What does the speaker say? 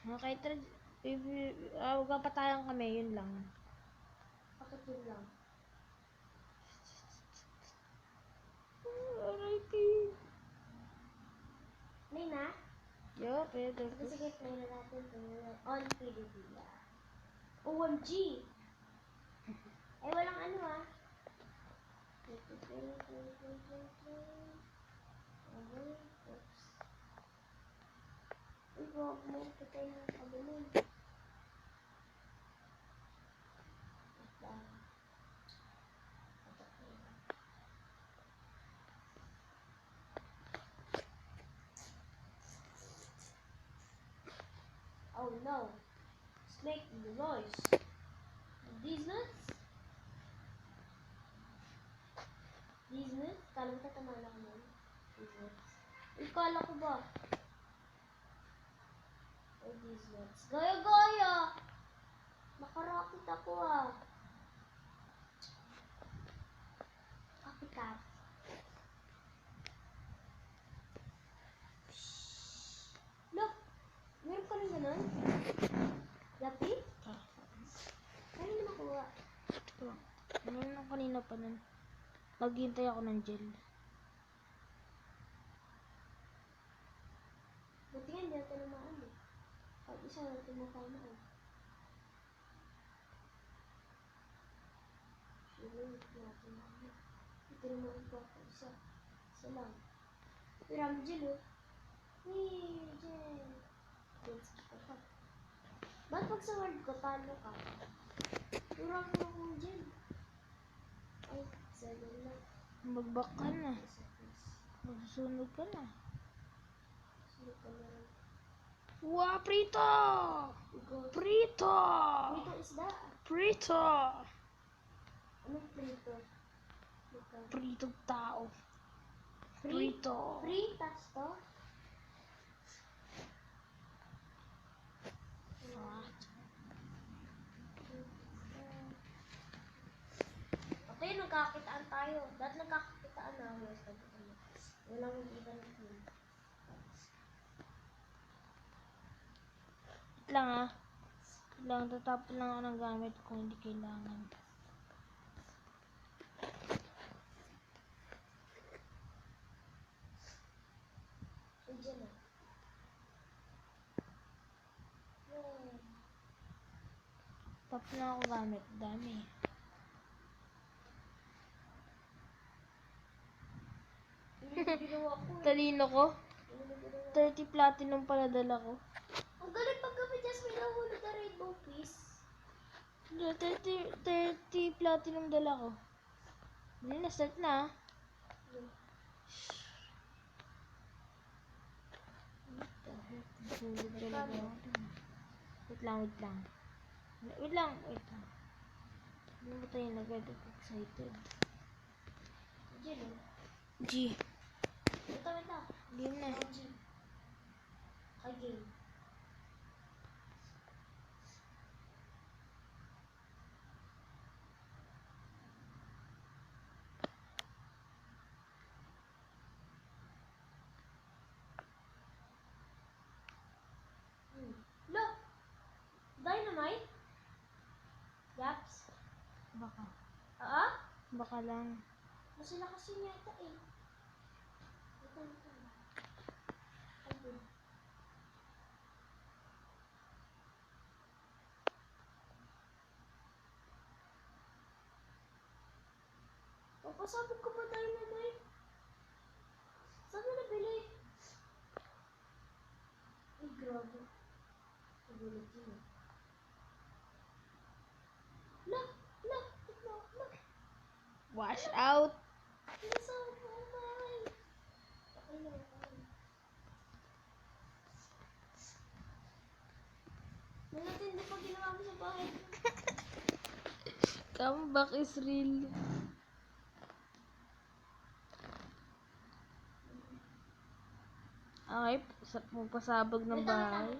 Okay, huwag ka patayan kami, yun lang. Bakit yun lang? RIP. May na? Yo, pwede. Sige, play na natin ito. On PDB. OMG! Eh, walang ano ah. Oops. Uy, huwag mo patay ng kabulon. Oh no. It's making the noise. These nuts? These nuts? Kala mo tatamaan ako nun? These nuts. Uy, kala ko ba? Oh, these nuts. Gaya-gaya! Nakarakit ako ah. Copycat. Look! Meron ka rin ganun? Yapi? Ano mo nakuha? Ito. Ano nung kanina pa nun? Naghihintay ako ng gel. Buti nga, hindi natin namaan eh. Pag isa natin matamaan. Sige, hindi natin namaan. Ito naman ito ako isa. Isa lang. Pero ang gel oh. Hey, gel. Let's keep it up. Ba't pag sa word ko, talo ka? Turang ko akong gel. Ay, 7 lang. Mag-back ka na. Isa, please. Magsusunog ka na. Sunod ka na rin. Wow, prito! Ikaw. Prito! Prito isda. Prito! Anong prito? Ikaw. Pritong tao. Prito. Fritas to? Okay, nagkakitaan tayo. Dahil nagkakitaan na ako. Walang hindi na natin. Wait lang ah. Wait lang, tatapon lang ako ng gamit kung hindi kailangan. Diyan na. Tapon lang ako gamit. Dami. Ginawa ko eh. Talino ko. Ginawa. 30 platinum pala dala ko. Ang galing pag kami Jasmine nahulog na rainbow piece. 30 platinum dala ko. Hindi na, start na ah. What the heck? Hulog talaga ako dun. Wait lang. Wait lang. Hindi mo tayo nag-excited. Diyan oh. G. Ito. Game na. G. Kay-game. Look! Dynamite? Yaps? Baka. Baka lang. Masila kasi yata eh. Ito. Ayun. Papasabog ko ba Dynamite? Saan mo nabili? Ay, grabe. Nagulat yun eh. Look! Wash out. Nasaan ko, oh my! Okay lang. Natin, hindi pa ginawa mo sa bahay. Comeback is real. Okay, pasabog ng bahay.